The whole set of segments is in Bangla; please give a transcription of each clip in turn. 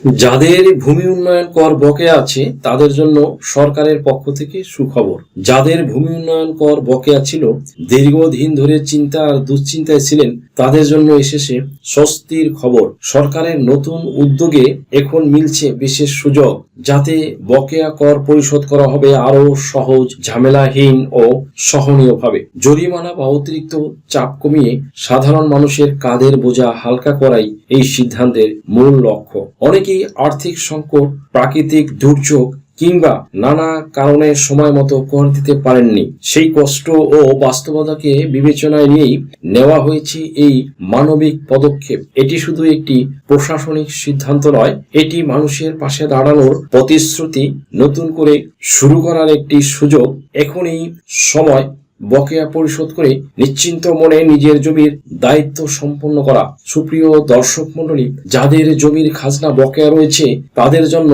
যাদের ভূমি উন্নয়ন কর বকেয়া আছে তাদের জন্য সরকারের পক্ষ থেকে সুখবর। যাদের ভূমি উন্নয়ন কর বকেয়া ছিল, দীর্ঘদিন ধরে চিন্তা আর দুশ্চিন্তায় ছিলেন, তাদের জন্য এসেছে স্বস্তির খবর। সরকারের নতুন উদ্যোগে এখন মিলছে বিশেষ সুযোগ, যাতে বকেয়া কর পরিশোধ করা হবে আরো সহজ, ঝামেলাহীন ও সহনীয়ভাবে। জরিমানা বা অতিরিক্ত চাপ কমিয়ে সাধারণ মানুষের কাঁধের বোঝা হালকা করাই এই সিদ্ধান্তের মূল লক্ষ্য। অনেকেই আর্থিক সংকট, প্রাকৃতিক দুর্যোগ কিংবা নানা কারণে সময় মতো কর দিতে পারেননি। সেই কষ্ট ও বাস্তবতাকে বিবেচনায় নিয়েই নেওয়া হয়েছে এই মানবিক পদক্ষেপ। এটি শুধু একটি প্রশাসনিক সিদ্ধান্ত নয়, এটি মানুষের পাশে দাঁড়ানোর প্রতিশ্রুতি, নতুন করে শুরু করার একটি সুযোগ। এখনই সময় বকেয়া পরিশোধ করে নিশ্চিন্ত মনে নিজের জমির দায়িত্ব সম্পন্ন করা। সুপ্রিয় দর্শক মণ্ডলী, যাদের জমির খাজনা বকেয়া রয়েছে তাদের জন্য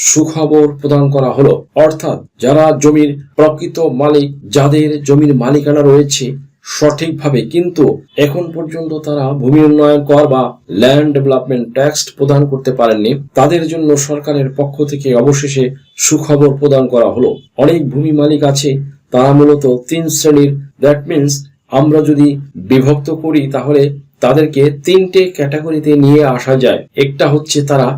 সুখবর প্রদান করা হলো। অর্থাৎ যারা জমির প্রকৃত মালিক, যাদের জমির মালিকানা রয়েছে সঠিকভাবে, কিন্তু এখন পর্যন্ত তারা ভূমি উন্নয়ন কর বা ল্যান্ড ডেভেলপমেন্ট ট্যাক্স প্রদান করতে পারেননি, তাদের জন্য সরকারের পক্ষ থেকে অবশেষে সুখবর প্রদান করা হলো। অনেক ভূমি মালিক আছে, তারা মূলত 3 শ্রেণীর। দ্যাট মিনস আমরা যদি বিভক্ত করি তাহলে তাদেরকে 3টে ক্যাটাগরিতে নিয়ে আসা যায়। একটা হচ্ছে তারা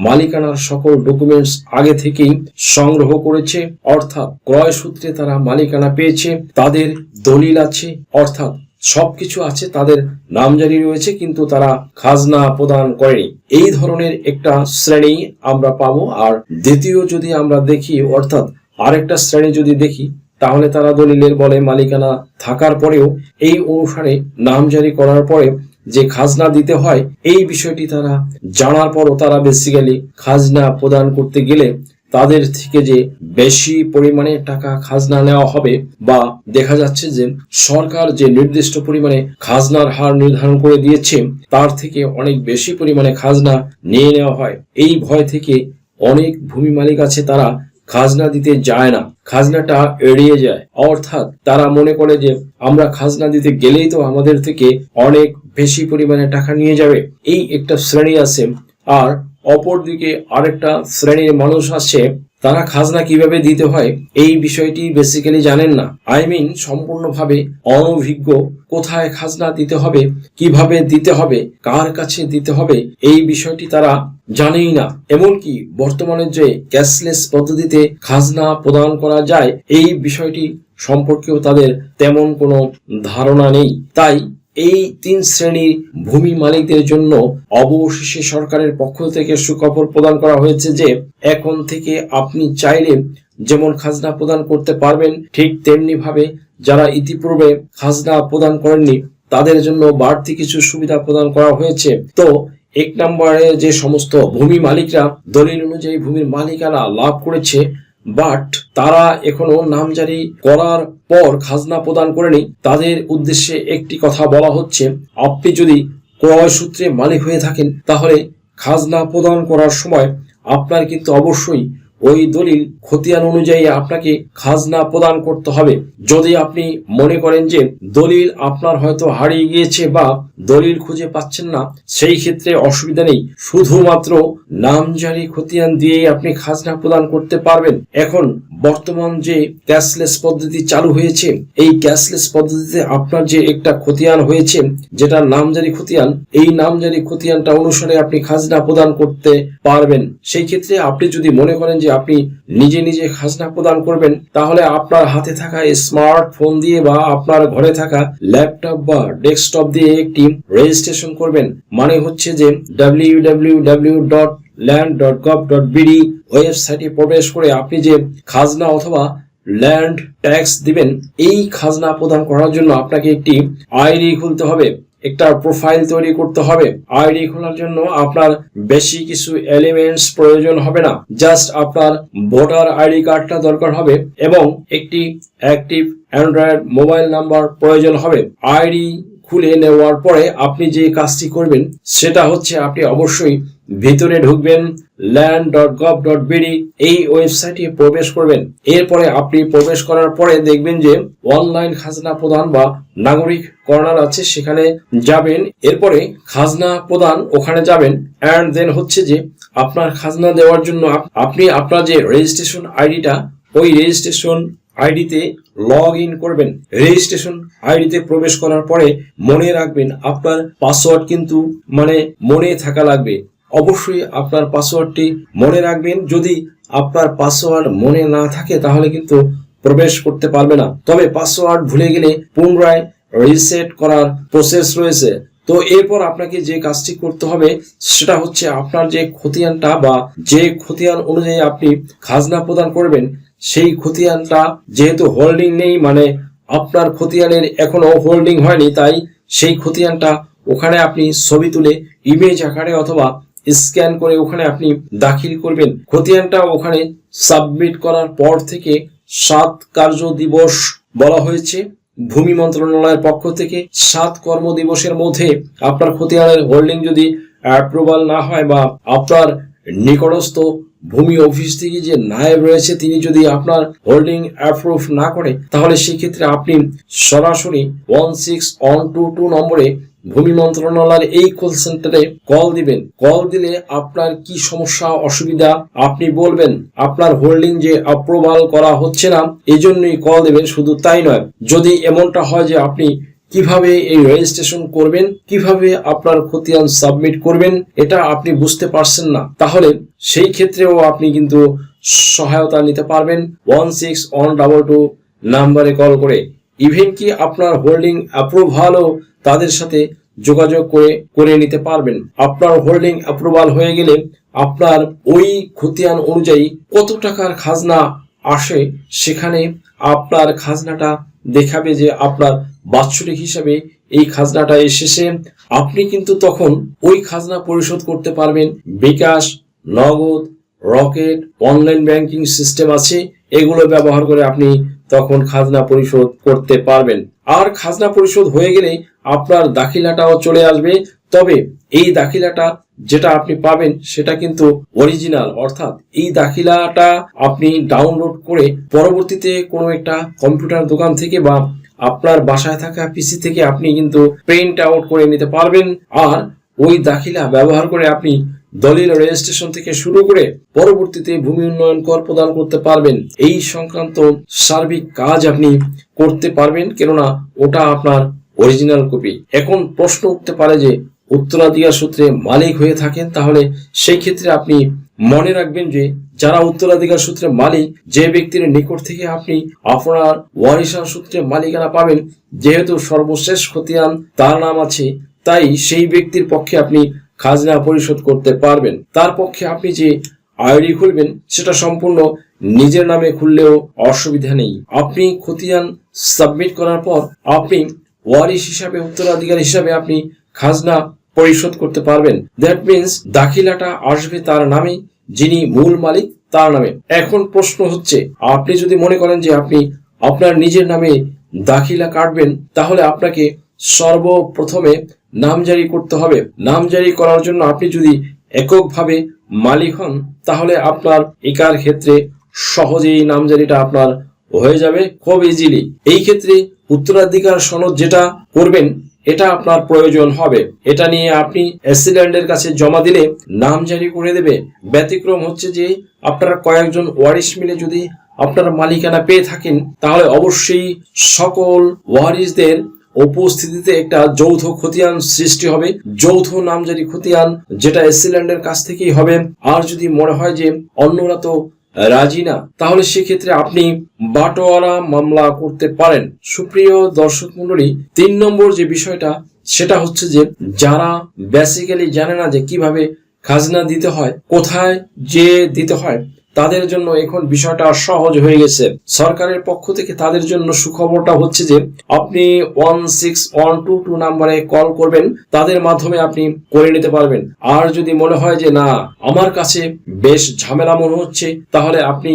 মালিকানার সকল ডকুমেন্টস আগে থেকেই সংগ্রহ করেছে, অর্থাৎ ক্রয় সূত্রে তারা মালিকানা পেয়েছে, তাদের দলিল আছে, অর্থাৎ সবকিছু আছে, তাদের নামজারি রয়েছে, কিন্তু তারা খাজনা প্রদান করেনি। এই ধরনের একটা শ্রেণী আমরা পাবো। আর দ্বিতীয় যদি আমরা দেখি, অর্থাৎ আরেকটা শ্রেণী যদি দেখি, তাহলে তারা দলিলের বলে মালিকানা থাকার পরেও এই অনুসারে নামজারি করার পরে যে খাজনা দিতে হয়, এই বিষয়টি তারা জানার পরও তারা বেসিক্যালি খাজনা প্রদান করতে গেলে তাদের থেকে যে বেশি পরিমাণে টাকা খাজনা নেওয়া হবে, বা দেখা যাচ্ছে যে সরকার যে নির্দিষ্ট পরিমাণে খাজনার হার নির্ধারণ করে দিয়েছে তার থেকে অনেক বেশি পরিমাণে খাজনা নিয়ে নেওয়া হয়। এই ভয় থেকে অনেক ভূমি মালিক আছে, তারা খাজনা দিতে যায় না, খাজনাটা এড়িয়ে যায়। অর্থাৎ তারা মনে করে যে আমরা খাজনা দিতে গেলেই তো আমাদের থেকে অনেক বেশি পরিমাণে টাকা নিয়ে যাবে। এই একটা শ্রেণী আছে। আর অপরদিকে আরেকটা শ্রেণীর মানুষ আছে, তারা খাজনা কিভাবে দিতে হয় এই বিষয়টি বেসিক্যালি জানেন না। সম্পূর্ণভাবে অনভিজ্ঞ। কোথায় খাজনা দিতে হবে, কিভাবে দিতে হবে, কার কাছে দিতে হবে, এই বিষয়টি তারা জানেই না। এমনকি বর্তমানে যে ক্যাশলেস পদ্ধতিতে খাজনা প্রদান করা যায়, এই বিষয়টি সম্পর্কেও তাদের তেমন কোনো ধারণা নেই। তাই এই 3 শ্রেণীর ভূমি মালিকদের জন্য অবশেষে সরকারের পক্ষ থেকে সুখবর প্রদান করা হয়েছে যে এখন থেকে আপনি চাইলে যেমন খাজনা প্রদান করতে পারবেন, ঠিক তেমনি ভাবে যারা ইতিপূর্বে খাজনা প্রদান করেননি তাদের জন্য বাড়তি কিছু সুবিধা প্রদান করা হয়েছে। তো 1 নম্বরে যে সমস্ত ভূমি মালিকরা দলিল অনুযায়ী ভূমির মালিকানা লাভ করেছে, বাট তারা এখনো নামজারি করার পর খাজনা প্রদান করেনি, তাদের উদ্দেশ্যে একটি কথা বলা হচ্ছে, আপনি যদি ক্রয় সূত্রে মালিক হয়ে থাকেন তাহলে খাজনা প্রদান করার সময় আপনার কিন্তু অবশ্যই ওই দলিল খতিয়ান অনুযায়ী আপনাকে খাজনা প্রদান করতে হবে। যদি আপনি মনে করেন যে দলিল আপনার হয়তো হারিয়ে গিয়েছে বা দলিল খুঁজে পাচ্ছেন না, সেই ক্ষেত্রে অসুবিধা নেই, শুধুমাত্র নামজারি খতিয়ান দিয়েই আপনি খাজনা প্রদান করতে পারবেন। এখন বর্তমান যে ক্যাশলেস পদ্ধতি চালু হয়েছে, এই ক্যাশলেস পদ্ধতিতে আপনার যে একটা খতিয়ান হয়েছে, যেটা নামজারি খতিয়ান, এই নামজারি খতিয়ানটা অনুসারে আপনি খাজনা প্রদান করতে পারবেন। সেই ক্ষেত্রে আপনি যদি মনে করেন যে আপনি নিজে নিজে খাজনা প্রদান করবেন, তাহলে আপনার হাতে থাকা স্মার্টফোন দিয়ে বা আপনার ঘরে থাকা ল্যাপটপ বা ডেস্কটপ দিয়ে একটি রেজিস্ট্রেশন করবেন। মানে হচ্ছে যে www.land.gov.bd ওয়েবসাইটে প্রবেশ করে আপনি যে খাজনা অথবা ল্যান্ড ট্যাক্স দিবেন, এই খাজনা প্রদান করার জন্য আপনাকে একটি আইডি খুলতে হবে, একটা প্রোফাইল তৈরি করতে হবে। আইডি খোলার জন্য আপনার বেশি কিছু এলিমেন্টস প্রয়োজন হবে না, জাস্ট আপনার ভোটার আইডি কার্ডটা দরকার হবে এবং একটি অ্যাক্টিভ অ্যান্ড্রয়েড মোবাইল নাম্বার প্রয়োজন হবে। আইডি খুলে নেওয়ার পরে আপনি যে কাজটি করবেন সেটা হচ্ছে আপনি অবশ্যই ভিতরে ঢুকবেন, land.gov.bd এই ওয়েবসাইটে প্রবেশ করবেন। এরপরে আপনি প্রবেশ করার পরে দেখবেন যে অনলাইন খাজনা প্রদান বা নাগরিক কর্নার আছে, সেখানে যাবেন। এরপরে খাজনা প্রদান ওখানে যাবেন, এন্ড দেন হচ্ছে যে আপনার খাজনা দেওয়ার জন্য আপনি আপনার যে রেজিস্ট্রেশন আইডিটা, ওই রেজিস্ট্রেশন আইডিতে লগ ইন করবেন। রেজিস্ট্রেশন আইডিতে প্রবেশ করার পরে মনে রাখবেন আপনার পাসওয়ার্ড কিন্তু মনে থাকা লাগবে। অবশ্যই আপনার পাসওয়ার্ডটি মনে রাখবেন। যদি আপনার পাসওয়ার্ড মনে না থাকে তাহলে কিন্তু প্রবেশ করতে পারবে না। তবে পাসওয়ার্ড ভুলে গেলে পুনরায় রিসেট করার প্রসেস রয়েছে। তো এরপর আপনাকে যে কাজটি করতে হবে সেটা হচ্ছে আপনার যে খতিয়ানটা বা যে খতিয়ান অনুযায়ী আপনি খাজনা প্রদান করবেন, সেই খতিয়ানটা যেহেতু হোল্ডিং নেই, আপনার খতিয়ানের এখনো হোল্ডিং হয়নি, তাই সেই খতিয়ানটা ওখানে আপনি ছবি তুলে ইমেজ আকারে অথবা স্ক্যান করে ওখানে আপনি দাখিল করবেন। খতিয়ানটা ওখানে সাবমিট করার পর থেকে 7 কার্য দিবস বলা হয়েছে ভূমি মন্ত্রণালয়ের পক্ষ থেকে। 7 কর্মদিবসের মধ্যে আপনার খতিয়ানের হোল্ডিং যদি অ্যাপ্রুভাল না হয় বা আপনার নিকটস্থ ভূমি অফিস থেকে যে নায়েব রয়েছে তিনি যদি আপনার হোল্ডিং অ্যাপ্রুভ না করে, তাহলে সেই ক্ষেত্রে আপনি সরাসরি 16122 নম্বরে ভূমি মন্ত্রণালয়ের এই কল সেন্টারে কল দিবেন। কল দিলে আপনার কি সমস্যা অসুবিধা আপনি বলবেন। আপনার হোল্ডিং যে অ্যাপ্রুভাল করা হচ্ছে না এই জন্যই কল দেবেন। শুধু তাই নয়, যদি এমনটা হয় যে আপনি কিভাবে এই রেজিস্ট্রেশন করবেন, কিভাবে আপনার খতিয়ান সাবমিট করবেন এটা আপনি বুঝতে পারছেন না, তাহলে সেই ক্ষেত্রেও আপনি কিন্তু সহায়তা নিতে পারবেন 16122 নাম্বারে কল করে। ইভেন কি আপনার হোল্ডিং অ্যাপ্রুভালও তাদের সাথে যোগাযোগ করে নিতে পারবেন। আপনার হোল্ডিং অ্যাপ্রুভাল হয়ে গেলে আপনার ওই খতিয়ান অনুযায়ী কত টাকার খাজনা আসে সেখানে আপনার খাজনাটা দেখাবে যে আপনার বাৎসরিক হিসাবে এই খাজনাটা এসেছে। আপনি কিন্তু তখন ওই খাজনা পরিশোধ করতে পারবেন বিকাশ, নগদ, রকেট, অনলাইন ব্যাংকিং সিস্টেম আছে, এগুলো ব্যবহার করে আপনি তখন খাজনা পরিশোধ করতে পারবেন। আর খাজনা পরিশোধ হয়ে গেলে আপনার দাখিলাটাও চলে আসবে। তবে এই দাখিলাটা যেটা আপনি পাবেন সেটা কিন্তু অরিজিনাল, অর্থাৎ এই দাখিলাটা আপনি ডাউনলোড করে পরবর্তীতে কোনো একটা কম্পিউটার দোকান থেকে বা আপনার বাসায় থাকা পিসি থেকে আপনি কিন্তু প্রিন্ট আউট করে নিতে পারবেন। আর ওই দাখিলা ব্যবহার করে আপনি দলিল রেজিস্ট্রেশন থেকে শুরু করে পরবর্তীতে ভূমি উন্নয়ন কর প্রদান করতে পারবেন। এই সংক্রান্ত সার্বিক কাজ আপনি করতে পারবেন, কেননা ওটা আপনার অরিজিনাল কপি। এখন প্রশ্ন উঠতে পারে যে উত্তরাধিকার সূত্রে মালিক হয়ে থাকেন, তাহলে সেই ক্ষেত্রে আপনি মনে রাখবেন যে যারা উত্তরাধিকার সূত্রে মালিক, যে ব্যক্তির নিকট থেকে আপনি আপনার ওয়ারিশান সূত্রে মালিকানা পাবেন, যেহেতু সর্বশেষ খতিয়ান তার নাম আছে, তাই সেই ব্যক্তির পক্ষে আপনি খাজনা পরিশোধ করতে পারবেন। তার পক্ষে আপনি যে আইডি খুলবেন সেটা সম্পূর্ণ নিজের নামে খুললেও অসুবিধা নেই। আপনি খতিয়ান সাবমিট করার পর আপনি ওয়ারিশ হিসাবে, উত্তরাধিকার হিসাবে আপনি খাজনা পরিশোধ করতে পারবেন। দ্যাট মিনস দাখিলাটা আসবে তার নামে, যিনি মূল মালিক তার নামে। এখন প্রশ্ন হচ্ছে, আপনি যদি মনে করেন যে আপনি আপনার নিজের নামে দাখিলা কাটবেন, তাহলে আপনাকে সর্বপ্রথমে নামজারি করতে হবে। নামজারি করার জন্য আপনি যদি এককভাবে মালিক হন তাহলে আপনার একার ক্ষেত্রে সহজেই নামজারিটা আপনার হয়ে যাবে খুব ইজিলি। এই ক্ষেত্রে উত্তরাধিকার সনদ যেটা করবেন এটা আপনার প্রয়োজন হবে। এটা নিয়ে আপনি এসিল্যান্ডের কাছে জমা দিলে নামজারি করে দেবে। ব্যতিক্রম হচ্ছে যে আপনারা কয়েকজন ওয়ারিশ মিলে যদি আপনার মালিকানা পেয়ে থাকেন, তাহলে অবশ্যই সকল ওয়ারিশদের উপস্থিতিতে একটা যৌথ খতিয়ান সৃষ্টি হবে। যৌথ নামজারি খতিয়ান যেটা এসিল্যান্ডের কাছ থেকেই হবে। আর যদি মনে হয় যে অন্যরা তো রাজি না, তাহলে সেক্ষেত্রে আপনি বাটোয়ারা মামলা করতে পারেন। সুপ্রিয় দর্শক মন্ডলী, 3 নম্বর যে বিষয়টা সেটা হচ্ছে যে যারা বেসিক্যালি জানে না যে কিভাবে খাজনা দিতে হয়, কোথায় যে দিতে হয়, তাদের জন্য এখন বিষয়টা সহজ হয়ে গেছে। সরকারের পক্ষ থেকে তাদের জন্য সুখবরটা হচ্ছে যে আপনি 16122 নাম্বারে কল করবেন, তাদের মাধ্যমে আপনি করে নিতে পারবেন। আর যদি মনে হয় যে না, আমার কাছে বেশ ঝামেলা মনে হচ্ছে, তাহলে আপনি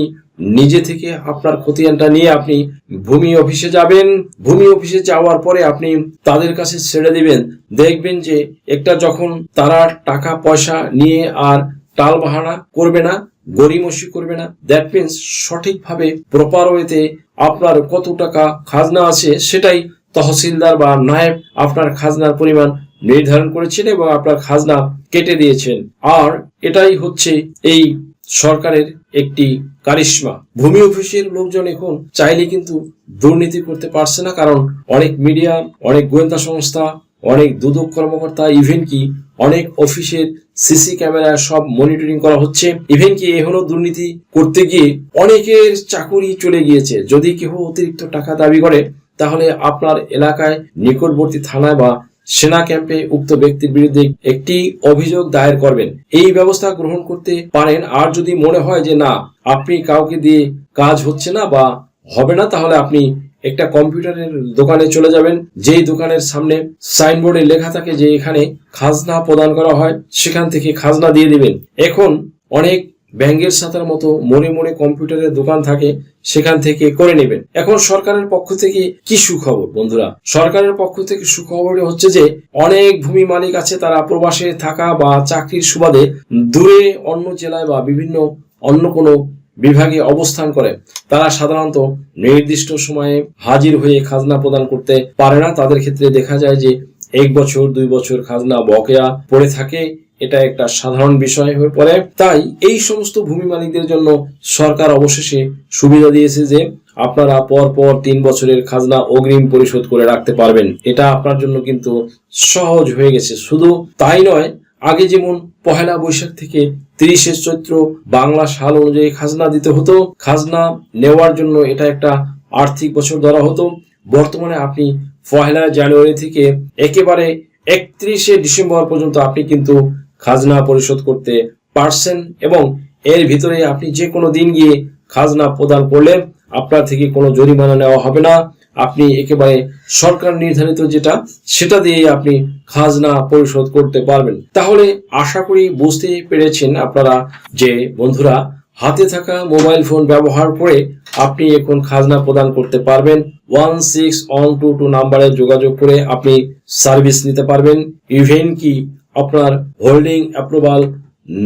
নিজে থেকে আপনার খতিয়ানটা নিয়ে আপনি ভূমি অফিসে যাবেন। ভূমি অফিসে যাওয়ার পরে আপনি তাদের কাছে ছেড়ে দিবেন। দেখবেন যে একটা যখন তারা টাকা পয়সা নিয়ে আর টাল বাহানা করবে না, গড়িমসি করবে না, দ্যাট মিনস সঠিকভাবে প্রপার ওয়েতে আপনার কত টাকা খাজনা আছে সেটাই তহসিলদার বা নায়েব আপনার খাজনার পরিমাণ নির্ধারণ করেছেন এবং আপনার খাজনা কেটে দিয়েছেন। আর এটাই হচ্ছে এই সরকারের একটি কারিশমা। ভূমি অফিসের লোকজন এখন চাইলে কিন্তু দুর্নীতি করতে পারছে না, কারণ অনেক মিডিয়া, অনেক গোয়েন্দা সংস্থা, অনেক দুদক কর্মকর্তা, ইভেন কি অনেক অফিসের সিসি ক্যামেরা সব মনিটরিং করা হচ্ছে। ইভেন কি এখনো দুর্নীতি করতে গিয়ে অনেকের চাকুরি চলে গিয়েছে। যদি কেউ অতিরিক্ত টাকা দাবি করে তাহলে আপনার এলাকায় নিকটবর্তী থানায় বা সেনা ক্যাম্পে উক্ত ব্যক্তির বিরুদ্ধে একটি অভিযোগ দায়ের করবেন। এই ব্যবস্থা গ্রহণ করতে পারেন। আর যদি মনে হয় যে না, আপনি কাউকে দিয়ে কাজ হচ্ছে না বা হবে না, তাহলে আপনি একটা কম্পিউটারের দোকানে চলে যাবেন, যেই দোকানের সামনে সাইনবোর্ডে লেখা থাকে যে এখানে খাজনা প্রদান করা হয়, সেখান থেকে খাজনা দিয়ে দিবেন। এখন অনেক ব্যাংকের সাথের মতো মনে মনে কম্পিউটারের দোকান থাকে, সেখান থেকে করে নেবেন। এখন সরকারের পক্ষ থেকে কি সুখবর বন্ধুরা? সরকারের পক্ষ থেকে সুখবর হচ্ছে যে অনেক ভূমি মালিক আছে, তারা প্রবাসে থাকা বা চাকরির সুবাদে দূরে অন্য জেলায় বা বিভিন্ন অন্য কোনো বিভাগে অবস্থান করে। তারা সাধারণত নির্দিষ্ট সময়ে হাজির হয়ে খাজনা প্রদান করতে পারে না। তাদের ক্ষেত্রে দেখা যায় যে 1 বছর 2 বছর খাজনা বকেয়া পড়ে থাকে। এটা একটা সাধারণ বিষয় হয়ে পড়ে। তাই এই সমস্ত ভূমি মালিকদের জন্য সরকার অবশেষে সুবিধা দিয়েছে যে আপনারা পর 3 বছরের খাজনা অগ্রিম পরিশোধ করে রাখতে পারবেন। এটা আপনার জন্য কিন্তু সহজ হয়ে গেছে। শুধু তাই নয়, আগে যেমন 1 বৈশাখ থেকে 30 চৈত্র বাংলা সাল অনুযায়ী খাজনা দিতে হতো, খাজনা নেওয়ার জন্য এটা একটা আর্থিক বছর ধরা হতো। বর্তমানে আপনি 1 জানুয়ারি থেকে একেবারে 31 ডিসেম্বর পর্যন্ত আপনি কিন্তু খাজনা পরিশোধ করতে পারছেন, এবং এর ভিতরে আপনি যে কোনো দিন গিয়ে খাজনা প্রদান করলে আপনার থেকে কোনো জরিমানা নেওয়া হবে না। আপনি একেবারে সরকার নির্ধারিত যেটা, সেটা দিয়ে আপনি খাজনা পরিশোধ করতে পারবেন। তাহলে আশা করি বুঝতে পেরেছেন আপনারা যে বন্ধুরা, হাতে থাকা মোবাইল ফোন ব্যবহার করে আপনি এখন খাজনা প্রদান করতে পারবেন। 16122 নাম্বারে যোগাযোগ করে আপনি সার্ভিস নিতে পারবেন। ইভেন কি আপনার হোল্ডিং অ্যাপ্রুভাল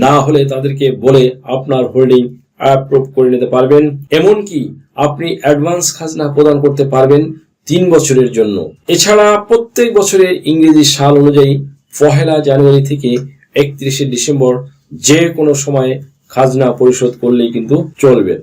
না হলে তাদেরকে বলে আপনার হোল্ডিং অ্যাপ্রুভ করে নিতে পারবেন। এমনকি আপনি অ্যাডভান্স খাজনা প্রদান করতে পারবেন 3 বছরের জন্য। এছাড়া প্রত্যেক বছরের ইংরেজি সাল অনুযায়ী 1 জানুয়ারি থেকে 31 ডিসেম্বর যে কোনো সময়ে খাজনা পরিশোধ করলেই কিন্তু চলবে।